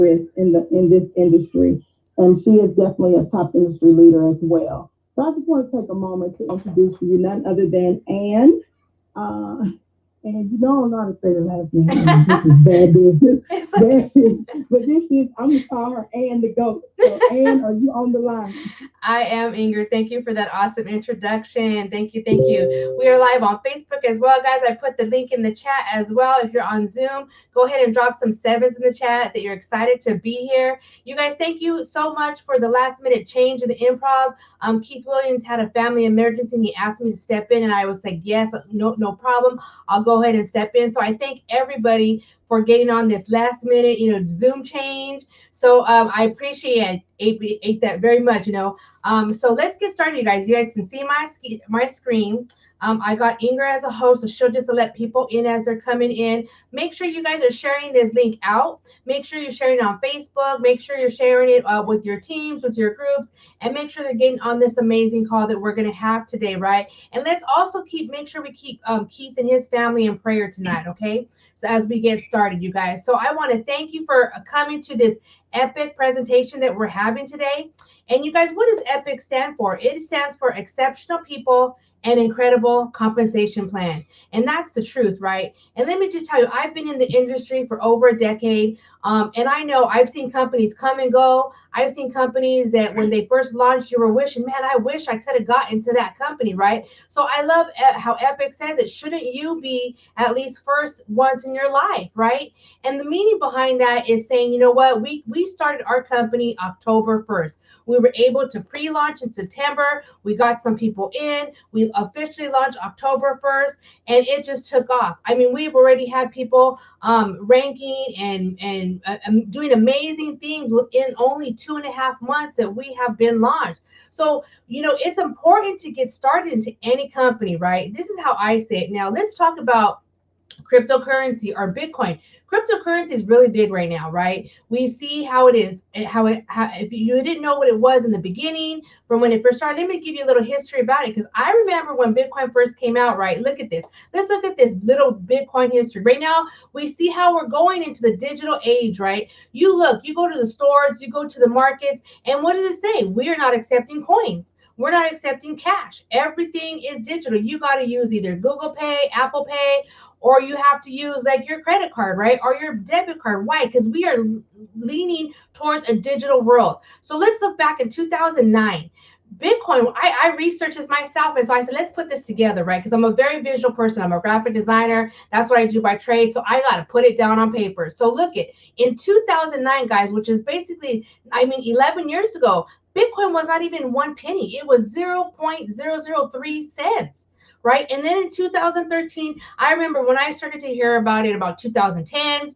with in this industry, and she is definitely a top industry leader as well. So I just want to take a moment to introduce to you none other than Anne. Uh, and you don't know how to say the last name. And this is bad business, It's bad okay. business. But this is I'm gonna call her Anne the goat. So Anne, are you on the line? I am Ingrid. Thank you for that awesome introduction. Thank you. Thank you. We are live on Facebook as well, guys. I put the link in the chat as well. If you're on Zoom, go ahead and drop some sevens in the chat that you're excited to be here. You guys, thank you so much for the last minute change in the improv. Keith Williams had a family emergency and he asked me to step in, and I was like, yes, no problem. I'll go ahead and step in. So I thank everybody for getting on this last minute, Zoom change. So I appreciate that very much. So let's get started, you guys. You guys can see my screen. I got Ingrid as a host, so she'll just let people in as they're coming in. Make sure you guys are sharing this link out. Make sure you're sharing it on Facebook. Make sure you're sharing it with your teams, with your groups, and make sure they're getting on this amazing call that we're going to have today, right? And let's also make sure we keep Keith and his family in prayer tonight, okay? So as we get started, you guys. So I want to thank you for coming to this epic presentation that we're having today. And you guys, what does EPIC stand for? It stands for Exceptional People and Incredible Compensation Plan. And that's the truth, right? And let me just tell you, I've been in the industry for over a decade. And I know I've seen companies come and go. I've seen companies that when they first launched, you were wishing, man, I wish I could have got into that company, right? So I love how Epic says it. Shouldn't you be at least first once in your life, right? And the meaning behind that is saying, you know what, we started our company October 1st. We were able to pre-launch in September. We got some people in. We officially launched October 1st, and it just took off. I mean, we've already had people ranking and doing amazing things within only 2.5 months that we have been launched. So, it's important to get started into any company, right? This is how I say it. Now, let's talk about cryptocurrency or Bitcoin. Cryptocurrency is really big right now, right? We see how it is, how if you didn't know what it was in the beginning, from when it first started. Let me give you a little history about it because I remember when Bitcoin first came out, right? Look at this. Let's look at this little Bitcoin history. Right now, we see how we're going into the digital age, right? You go to the stores, you go to the markets, and what does it say? We are not accepting coins. We're not accepting cash. Everything is digital. You got to use either Google Pay, Apple Pay, or you have to use like your credit card, right? Or your debit card. Why? Because we are leaning towards a digital world. So let's look back in 2009. Bitcoin, I researched this myself. And so I said, let's put this together, right? Because I'm a very visual person. I'm a graphic designer. That's what I do by trade. So I got to put it down on paper. So look at in 2009, guys, which is basically, 11 years ago, Bitcoin was not even 1 penny. It was 0.003 cents, right? And then in 2013, I remember when I started to hear about it about 2010,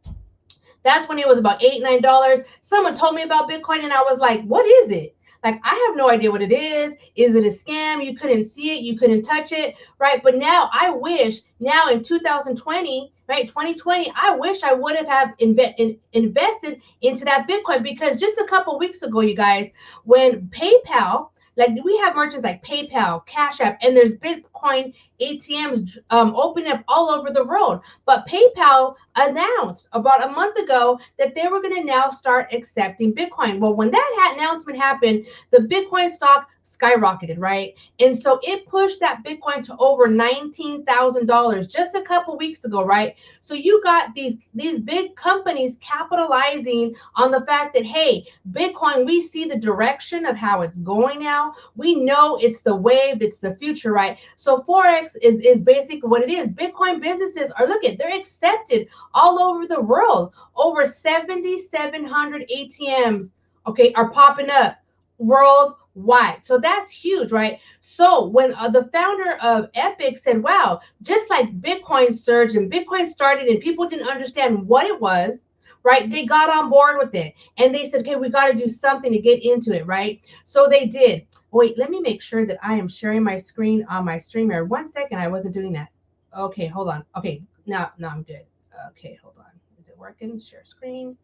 that's when it was about $8, $9. Someone told me about Bitcoin and I was like, what is it? Like, I have no idea what it is. Is it a scam? You couldn't see it. You couldn't touch it, right? But now I wish now in 2020, right, 2020, I wish I would have invested into that Bitcoin because just a couple weeks ago, you guys, when PayPal, like we have merchants like PayPal, Cash App, and there's Bitcoin ATMs opening up all over the world. But PayPal announced about a month ago that they were going to now start accepting Bitcoin. Well, when that announcement happened, the Bitcoin stock skyrocketed, right? And so it pushed that Bitcoin to over $19,000 just a couple weeks ago, right? So you got these big companies capitalizing on the fact that, hey, Bitcoin, we see the direction of how it's going now. We know it's the wave, it's the future, right? So Forex is basically what it is. Bitcoin businesses are, look at, they're accepted all over the world. Over 7,700 ATMs, okay, are popping up worldwide. So that's huge, right? So when the founder of Epic said, wow, just like Bitcoin surged and Bitcoin started and people didn't understand what it was, right? They got on board with it and they said, okay, we got to do something to get into it, right? So they did. Wait, let me make sure that I am sharing my screen on my streamer. 1 second, I wasn't doing that. Okay, hold on. Okay, now I'm good. Okay, hold on. Is it working? Share screen.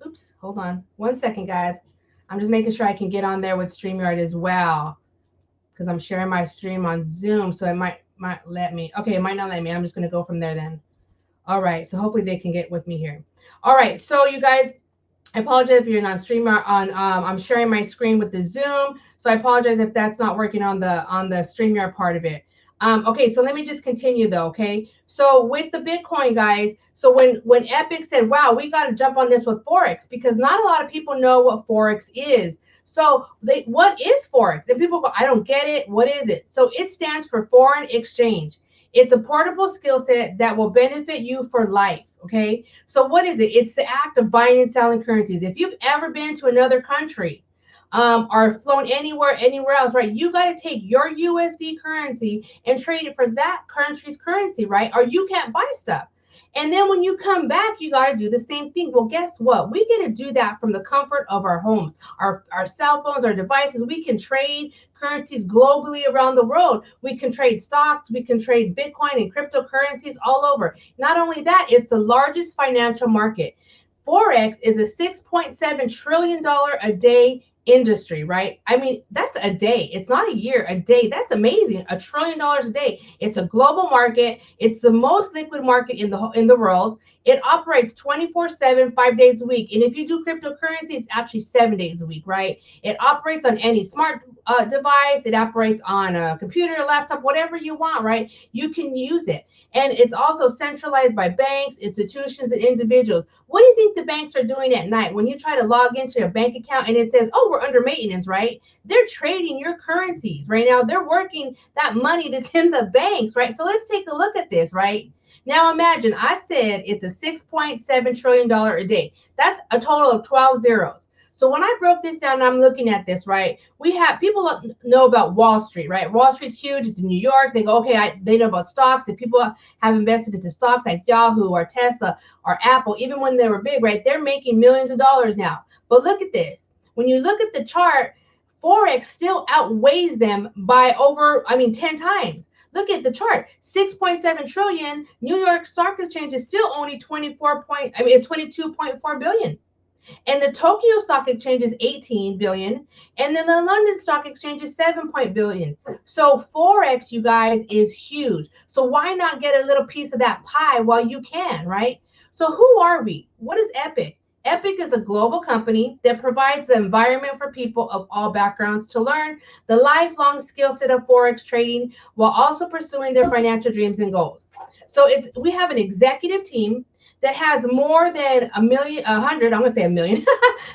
Oops, hold on. 1 second, guys. I'm just making sure I can get on there with StreamYard as well because I'm sharing my stream on Zoom, so it might let me. Okay, it might not let me. I'm just gonna go from there then. All right, so hopefully they can get with me here. All right, so you guys, I apologize if you're not streaming on. I'm sharing my screen with the Zoom, so I apologize if that's not working on the StreamYard part of it. Okay, so let me just continue though. Okay, so with the Bitcoin guys, so when Epic said, "Wow, we got to jump on this with Forex," because not a lot of people know what Forex is. So what is Forex? And people go, "I don't get it. What is it?" So it stands for foreign exchange. It's a portable skill set that will benefit you for life. Okay, so what is it? It's the act of buying and selling currencies. If you've ever been to another country, or flown anywhere else, right? You got to take your USD currency and trade it for that country's currency, right? Or you can't buy stuff. And then when you come back, you got to do the same thing. Well, guess what? We get to do that from the comfort of our homes, our cell phones, our devices. We can trade currencies globally around the world. We can trade stocks, we can trade Bitcoin and cryptocurrencies all over. Not only that, it's the largest financial market. Forex is a $6.7 trillion a day industry, right? I mean, that's a day. It's not a year, a day. That's amazing. $1 trillion a day. It's a global market. It's the most liquid market in the world. It operates 24/7, 5 days a week. And if you do cryptocurrency, it's actually 7 days a week, right? It operates on any smart device. It operates on a computer, a laptop, whatever you want, right? You can use it. And it's also centralized by banks, institutions, and individuals. What do you think the banks are doing at night when you try to log into your bank account and it says, "Oh, we're under maintenance," right? They're trading your currencies right now. They're working that money that's in the banks, right? So let's take a look at this, right? Now imagine I said it's a $6.7 trillion a day. That's a total of 12 zeros. So when I broke this down, I'm looking at this, right? We have people know about Wall Street, right? Wall Street's huge. It's in New York. They go, okay, they know about stocks. And people have invested into stocks like Yahoo or Tesla or Apple, even when they were big, right? They're making millions of dollars now. But look at this. When you look at the chart, Forex still outweighs them by over, 10 times. Look at the chart. 6.7 trillion. New York Stock Exchange is still only 24 point, it's 22.4 billion. And the Tokyo Stock Exchange is 18 billion, and then the London Stock Exchange is 7 billion. So Forex, you guys, is huge. So why not get a little piece of that pie while you can, right? So who are we? What is Epic? Epic is a global company that provides the environment for people of all backgrounds to learn the lifelong skill set of Forex trading while also pursuing their financial dreams and goals. So we have an executive team that has more than a million, 100, I'm going to say a million,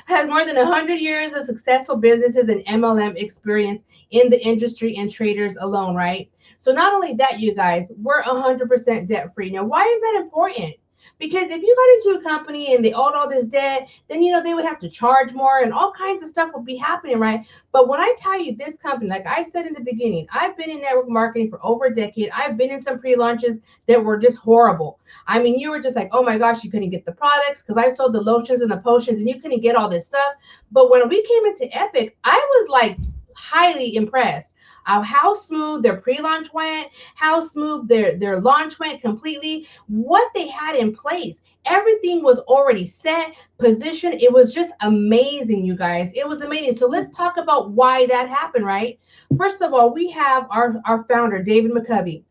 has more than 100 years of successful businesses and MLM experience in the industry and traders alone, right? So not only that, you guys, we're 100% debt free. Now, why is that important? Because if you got into a company and they owed all this debt, then they would have to charge more and all kinds of stuff would be happening, right? But when I tell you this company, like I said in the beginning, I've been in network marketing for over a decade. I've been in some pre-launches that were just horrible. I mean, you were just like, oh my gosh, you couldn't get the products because I sold the lotions and the potions and you couldn't get all this stuff. But when we came into Epic, I was like highly impressed how smooth their pre-launch went, how smooth their launch went completely, what they had in place. Everything was already set, positioned. It was just amazing, you guys. It was amazing. So let's talk about why that happened, right? First of all, we have our founder, David McCovey.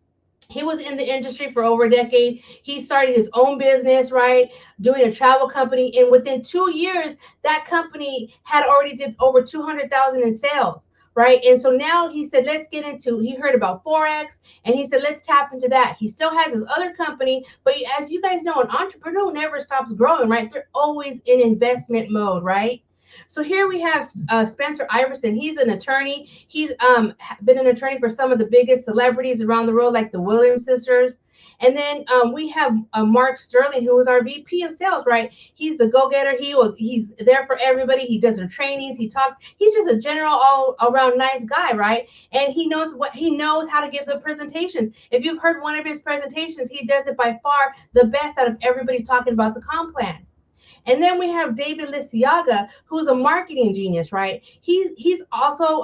He was in the industry for over a decade. He started his own business, right? Doing a travel company. And within 2 years, that company had already did over 200,000 in sales, right? And so now he said, let's get into, he heard about Forex and he said, let's tap into that. He still has his other company, but as you guys know, an entrepreneur never stops growing, right? They're always in investment mode, right? So here we have Spencer Iverson. He's an attorney. He's been an attorney for some of the biggest celebrities around the world, like the Williams sisters. And then we have Mark Sterling, who is our VP of sales, right? He's the go-getter. He's there for everybody. He does their trainings. He talks. He's just a general all-around nice guy, right? And he knows how to give the presentations. If you've heard one of his presentations, he does it by far the best out of everybody talking about the comp plan. And then we have David Lisciaga, who's a marketing genius, right? He's also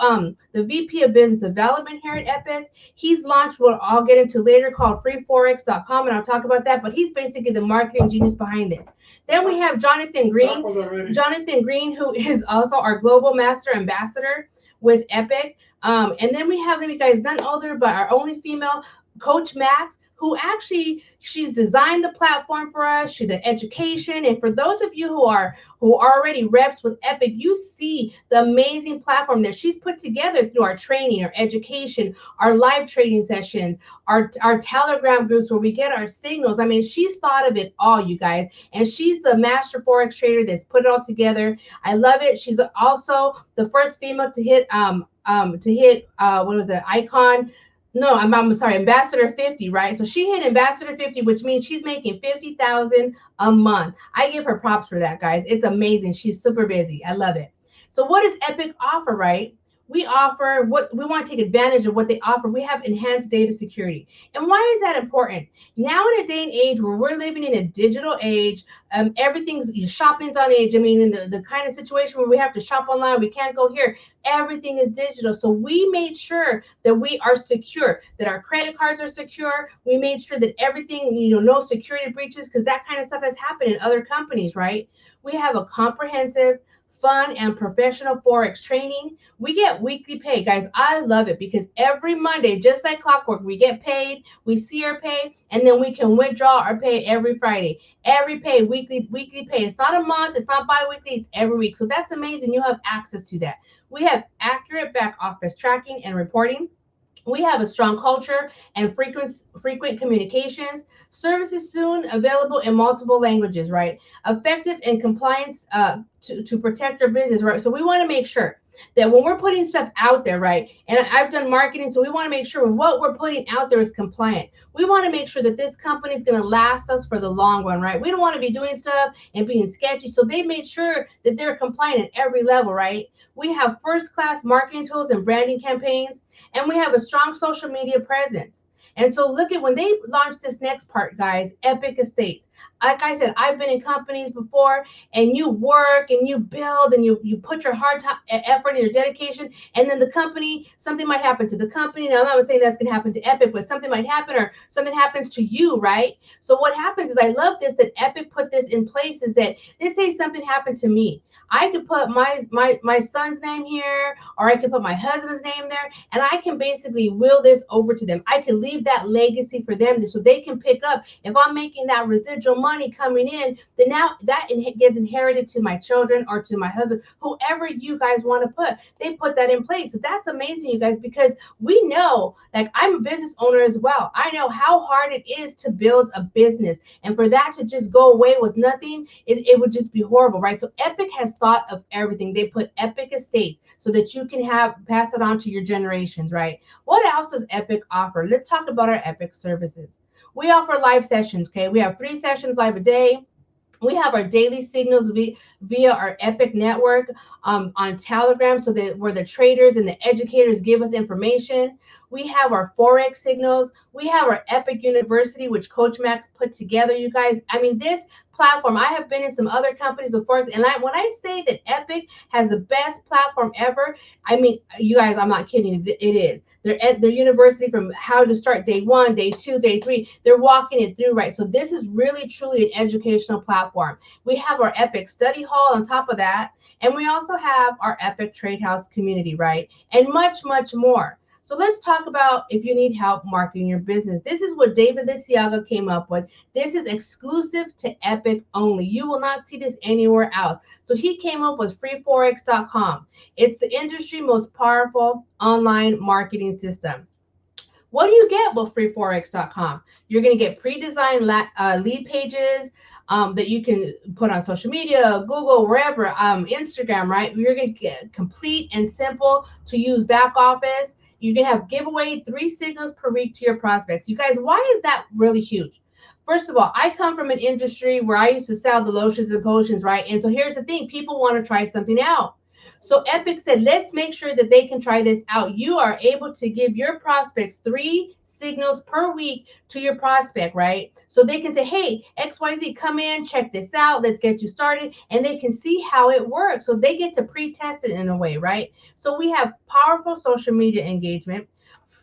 the VP of Business Development here at Epic. He's launched what I'll get into later called freeforex.com, and I'll talk about that. But he's basically the marketing genius behind this. Then we have Jonathan Green. Jonathan Green, who is also our global master ambassador with Epic. And then we have them, you guys, none other but our only female, Coach Max, who actually she's designed the platform for us. She's the education. And for those of you who are already reps with Epic, you see the amazing platform that she's put together through our training, our education, our live trading sessions, our Telegram groups where we get our signals. I mean, she's thought of it all, you guys. And she's the master Forex trader that's put it all together. I love it. She's also the first female to hit what was it, icon, no, I'm sorry, Ambassador 50, right? So she hit Ambassador 50, which means she's making 50,000 a month. I give her props for that, guys. It's amazing. She's super busy. I love it. So what does Epic offer, right? We offer what we want to take advantage of what they offer. We have enhanced data security. And why is that important? Now in a day and age where we're living in a digital age, everything's shopping's on age. I mean, in the kind of situation where we have to shop online, we can't go here. Everything is digital. So we made sure that we are secure, that our credit cards are secure. We made sure that everything, no security breaches, because that kind of stuff has happened in other companies, right? We have a comprehensive, fun, and professional Forex training. We get weekly pay, guys. I love it because every Monday, just like clockwork, we get paid, we see our pay, and then we can withdraw our pay every Friday. Every pay, weekly pay. It's not a month, it's not bi-weekly, it's every week. So that's amazing. You have access to that. We have accurate back office tracking and reporting. We have a strong culture and frequent communications. Services soon available in multiple languages, right? Effective and compliance to protect our business, right? So we want to make sure that when we're putting stuff out there, right? And I've done marketing, so we want to make sure what we're putting out there is compliant. We want to make sure that this company is going to last us for the long run, right? We don't want to be doing stuff and being sketchy. So they made sure that they're compliant at every level, right? We have first class marketing tools and branding campaigns, and we have a strong social media presence. And so look at when they launched this next part, guys, Epic Estates. Like I said, I've been in companies before, and you work and you build and you put your hard time, effort and your dedication, and then the company, something might happen to the company. Now, I'm not saying that's going to happen to Epic, but something might happen or something happens to you, right? So what happens is, I love this, that Epic put this in place, is that let's say something happened to me. I could put my son's name here, or I could put my husband's name there, and I can basically will this over to them. I can leave that legacy for them so they can pick up. If I'm making that residual money coming in, then now that gets inherited to my children or to my husband, whoever you guys want to put. They put that in place. So that's amazing, you guys, because we know, like, I'm a business owner as well. I know how hard it is to build a business, and for that to just go away with nothing, it would just be horrible, right? So Epic has thought of everything. They put Epic Estates so that you can pass it on to your generations, right? What else does Epic offer? Let's talk about our Epic services. We offer live sessions, okay? We have 3 sessions live a day. We have our daily signals via our Epic network on Telegram, so that where the traders and the educators give us information. We have our Forex signals. We have our Epic University, which Coach Max put together, you guys. I mean, this platform, I have been in some other companies before, and when I say that Epic has the best platform ever, I mean, you guys, I'm not kidding. It is. They're at their university, from how to start day 1, day 2, day 3. They're walking it through, right? So this is really, truly an educational platform. We have our Epic Study Hall on top of that. And we also have our Epic Trade House community, right? And much, much more. So let's talk about if you need help marketing your business. This is what David Lisciaga came up with. This is exclusive to Epic only. You will not see this anywhere else. So he came up with freeforex.com. It's the industry most powerful online marketing system. What do you get with freeforex.com? You're going to get pre-designed lead pages that you can put on social media, Google, wherever, Instagram, right? You're going to get complete and simple to use back office. You can have giveaway 3 signals per week to your prospects. You guys, why is that really huge? First of all, I come from an industry where I used to sell the lotions and potions, right? And so here's the thing, people want to try something out. So Epic said, let's make sure that they can try this out. You are able to give your prospects 3 signals per week to your prospect, right? So they can say, hey, XYZ, come in, check this out, let's get you started. And they can see how it works. So they get to pre-test it in a way, right? So we have powerful social media engagement,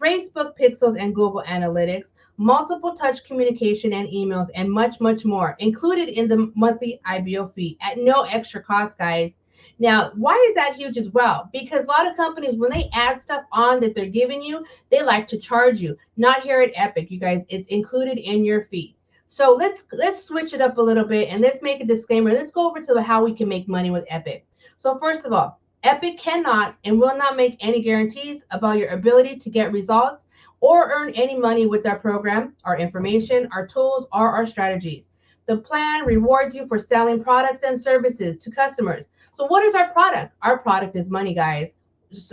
Facebook pixels and Google Analytics, multiple touch communication and emails, and much, much more included in the monthly IBO fee at no extra cost, guys. Now, why is that huge as well? Because a lot of companies, when they add stuff on that they're giving you, they like to charge you. Not here at Epic, you guys. It's included in your fee. So let's switch it up a little bit and let's make a disclaimer. Let's go over to how we can make money with Epic. So first of all, Epic cannot and will not make any guarantees about your ability to get results or earn any money with our program, our information, our tools, or our strategies. The plan rewards you for selling products and services to customers. So what is our product? Our product is money, guys.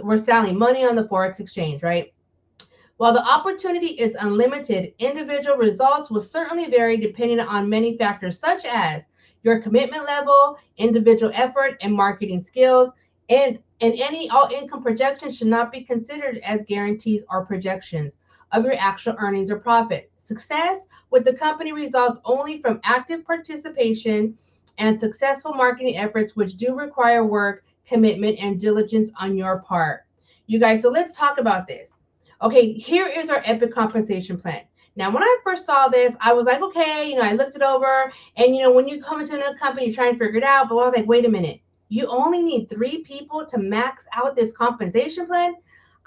We're selling money on the Forex exchange, right? While the opportunity is unlimited, individual results will certainly vary depending on many factors such as your commitment level, individual effort, and marketing skills. And any all income projections should not be considered as guarantees or projections of your actual earnings or profit. Success with the company results only from active participation and successful marketing efforts, which do require work, commitment, and diligence on your part. You guys, so let's talk about this. Okay, here is our Epic compensation plan. Now, when I first saw this, I was like, okay, I looked it over. And, when you come into a company, you're trying to figure it out. But I was like, wait a minute. You only need 3 people to max out this compensation plan?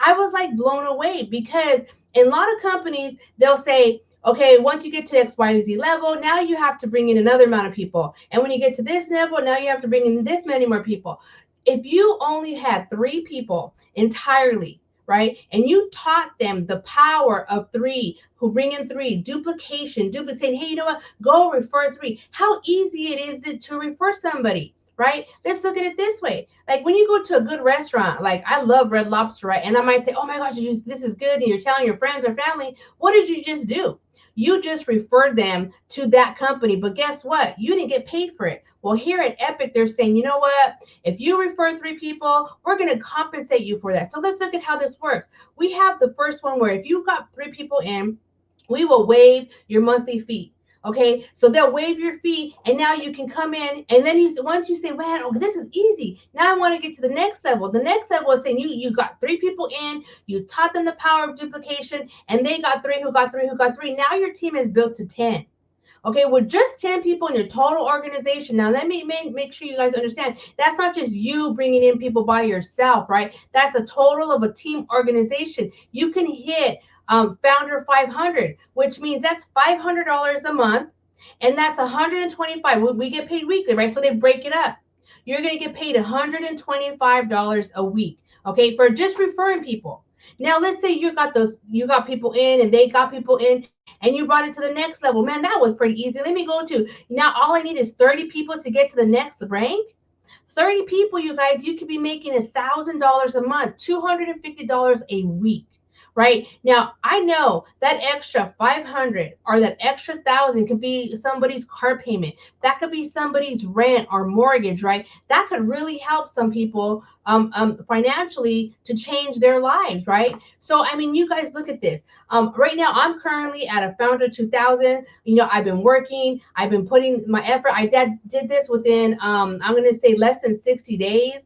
I was like blown away because in a lot of companies, they'll say, okay, once you get to XYZ level, now you have to bring in another amount of people. And when you get to this level, now you have to bring in this many more people. If you only had 3 people entirely, right? And you taught them the power of 3, who bring in 3, duplication, saying, hey, you know what? Go refer 3. How easy it is to refer somebody, right? Let's look at it this way. Like when you go to a good restaurant, like I love Red Lobster, right? And I might say, oh my gosh, this is good. And you're telling your friends or family, what did you just do? You just referred them to that company. But guess what? You didn't get paid for it. Well, here at Epic, they're saying, you know what? If you refer 3 people, we're going to compensate you for that. So let's look at how this works. We have the first one where if you got 3 people in, we will waive your monthly fee. Okay, so they'll waive your fee, and now you can come in, and then once you say, "Man, oh, this is easy." Now I want to get to the next level. The next level is saying you got 3 people in, you taught them the power of duplication, and they got 3, who got 3, who got 3. Now your team is built to 10. Okay, with just 10 people in your total organization. Now, let me make sure you guys understand that's not just you bringing in people by yourself, right? That's a total of a team organization. You can hit Founder 500, which means that's $500 a month, and that's 125. We get paid weekly, right? So they break it up. You're going to get paid $125 a week, okay, for just referring people. Now, let's say you got people in and they got people in and you brought it to the next level. Man, that was pretty easy. Let me go to now. All I need is 30 people to get to the next rank. 30 people, you guys, you could be making $1,000 a month, $250 a week. Right now, I know that extra 500 or that extra 1,000 could be somebody's car payment. That could be somebody's rent or mortgage, right? That could really help some people financially to change their lives, right? So, I mean, you guys look at this. Right now, I'm currently at a Founder 2000. I've been working. I've been putting my effort. I did this within, I'm going to say less than 60 days.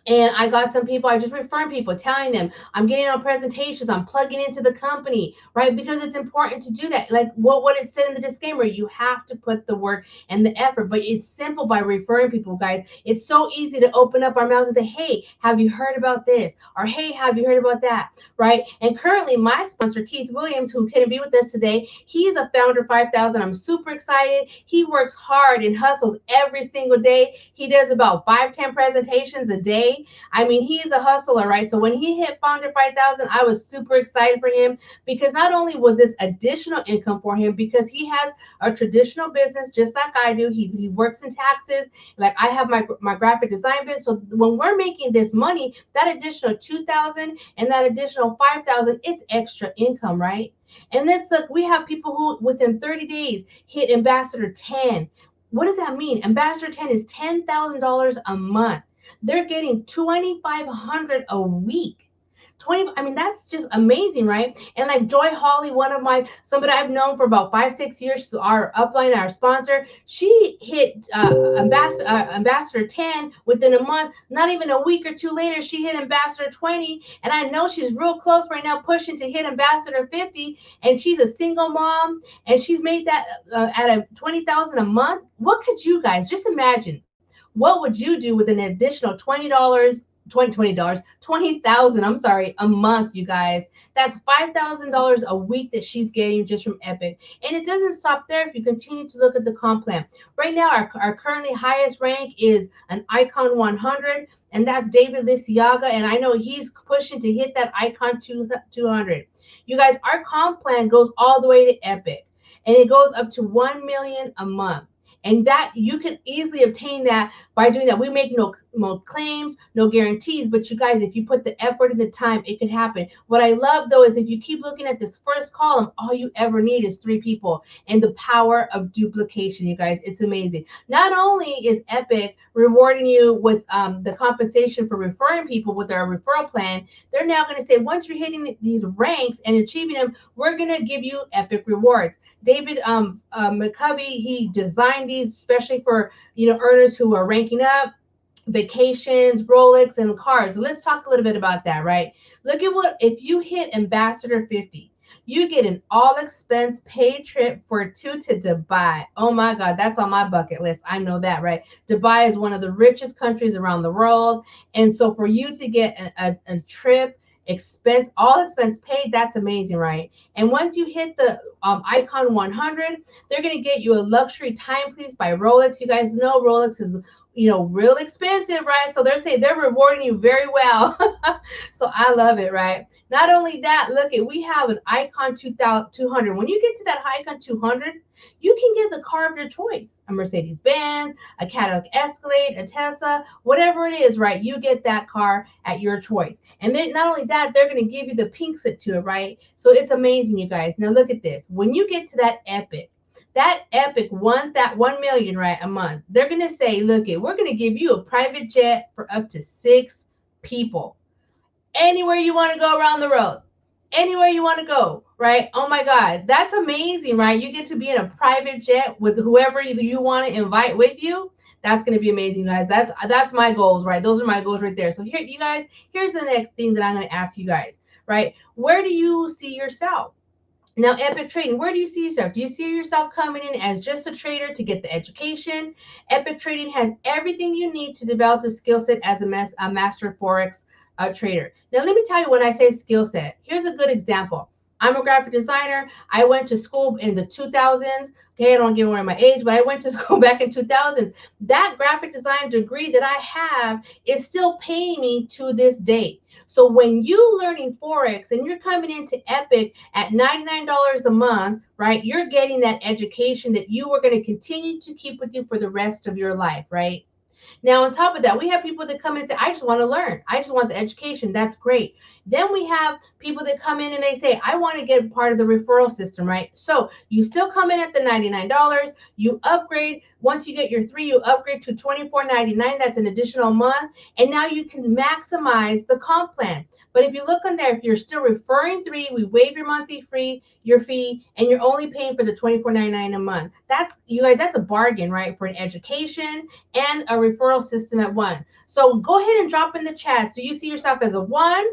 And I got some people, I just referring people, telling them I'm getting on presentations, I'm plugging into the company, right? Because it's important to do that. Like what it said in the disclaimer, you have to put the work and the effort, but it's simple by referring people, guys. It's so easy to open up our mouths and say, hey, have you heard about this? Or hey, have you heard about that? Right? And currently my sponsor, Keith Williams, who couldn't be with us today, he's a Founder 5000. I'm super excited. He works hard and hustles every single day. He does about 5-10 presentations a day. I mean, he's a hustler, right? So when he hit Founder 5000, I was super excited for him because not only was this additional income for him, because he has a traditional business just like I do. He works in taxes. Like I have my graphic design business. So when we're making this money, that additional 2,000 and that additional 5,000, it's extra income, right? And let's look, we have people who within 30 days hit Ambassador 10. What does that mean? Ambassador 10 is $10,000 a month. They're getting 2,500 a week. I mean, that's just amazing, right? And like Joy Hawley, somebody I've known for about 5-6 years, our upline, our sponsor, she hit Ambassador 10 within a month. Not even a week or two later, she hit Ambassador 20. And I know she's real close right now, pushing to hit Ambassador 50. And she's a single mom, and she's made that at a 20,000 a month. What could you guys just imagine? What would you do with an additional $20? $20, 20,000, I'm sorry, a month, you guys. That's $5,000 a week that she's getting just from Epic. And it doesn't stop there if you continue to look at the comp plan. Right now, our currently highest rank is an Icon 100, and that's David Lisciaga. And I know he's pushing to hit that Icon 200. You guys, our comp plan goes all the way to Epic, and it goes up to 1 million a month. And that you can easily obtain that by doing that. We make no claims, no guarantees, but you guys, if you put the effort and the time, it could happen. What I love though is if you keep looking at this first column, all you ever need is 3 people, and the power of duplication, you guys, it's amazing. Not only is Epic rewarding you with the compensation for referring people with our referral plan, they're now going to say, once you're hitting these ranks and achieving them, we're going to give you Epic rewards. David McCovey, he designed these especially for earners who are ranking up, vacations, Rolex, and cars. So let's talk a little bit about that, right? Look at what if you hit Ambassador 50. You get an all-expense paid trip for 2 to Dubai. Oh my God, that's on my bucket list. I know that, right? Dubai is one of the richest countries around the world. And so for you to get a trip, all expense paid, that's amazing, right? And once you hit the Icon 100, they're going to get you a luxury timepiece by Rolex. You guys know Rolex is real expensive, right? So they're saying they're rewarding you very well. So I love it, right? Not only that, we have an Icon 200. When you get to that Icon 200, you can get the car of your choice, a Mercedes-Benz, a Cadillac Escalade, a Tesla, whatever it is, right? You get that car at your choice. And then not only that, they're going to give you the pink slip to it, right? So it's amazing, you guys. Now look at this. When you get to that Epic won that 1 million, right, a month, they're going to say, look, we're going to give you a private jet for up to 6 people. Anywhere you want to go around the world. Anywhere you want to go, right? Oh my God, that's amazing, right? You get to be in a private jet with whoever you want to invite with you. That's going to be amazing, guys. That's my goals, right? Those are my goals right there. So here, you guys, here's the next thing that I'm going to ask you guys, right? Where do you see yourself? Now, Epic Trading, where do you see yourself? Do you see yourself coming in as just a trader to get the education? Epic Trading has everything you need to develop the skill set as a master Forex trader. Now, let me tell you when I say skill set. Here's a good example. I'm a graphic designer. I went to school in the 2000s. Okay, I don't give away my age, but I went to school back in 2000s. That graphic design degree that I have is still paying me to this day. So when you learning Forex and you're coming into Epic at $99 a month, right, you're getting that education that you are going to continue to keep with you for the rest of your life, right? Now, on top of that, we have people that come in and say, I just want to learn. I just want the education. That's great. Then we have people that come in and they say, I want to get part of the referral system, right? So you still come in at the $99. You upgrade. Once you get your 3, you upgrade to $24.99. That's an additional month. And now you can maximize the comp plan. But if you look on there, if you're still referring 3, we waive your monthly your fee, and you're only paying for the $24.99 a month. That's, you guys, that's a bargain, right? For an education and a referral system at one. So go ahead and drop in the chats. Do you see yourself as a 1?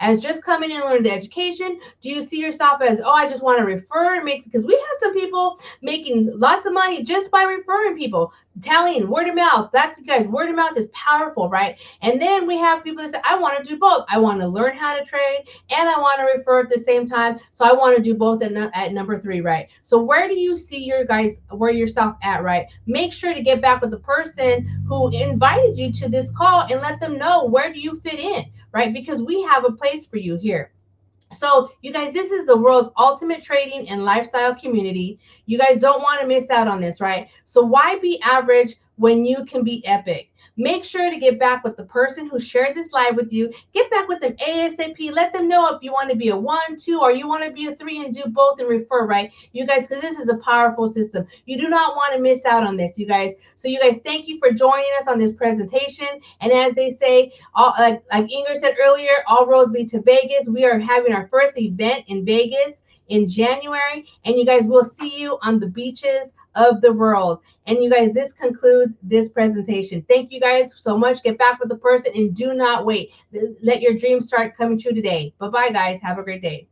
As just coming in and learning the education? Do you see yourself as, oh, I just want to refer and make, because we have some people making lots of money just by referring people, telling word of mouth. That's, you guys, word of mouth is powerful, right? And then we have people that say, I want to do both. I want to learn how to trade and I want to refer at the same time. So I want to do both at number 3, right? So where do you see yourself at, right? Make sure to get back with the person who invited you to this call and let them know, where do you fit in, right? Because we have a place for you here. So you guys, this is the world's ultimate trading and lifestyle community. You guys don't want to miss out on this, right? So why be average when you can be epic? Make sure to get back with the person who shared this live with you. Get back with them ASAP. Let them know if you want to be a 1, 2, or you want to be a 3 and do both and refer, right? You guys, because this is a powerful system. You do not want to miss out on this, you guys. So you guys, thank you for joining us on this presentation. And as they say, like Ingrid said earlier, all roads lead to Vegas. We are having our first event in Vegas in January. And you guys, will see you on the beaches of the world. And you guys, this concludes this presentation. Thank you guys so much. Get back with the person and do not wait. Let your dreams start coming true today. Bye-bye, guys. Have a great day.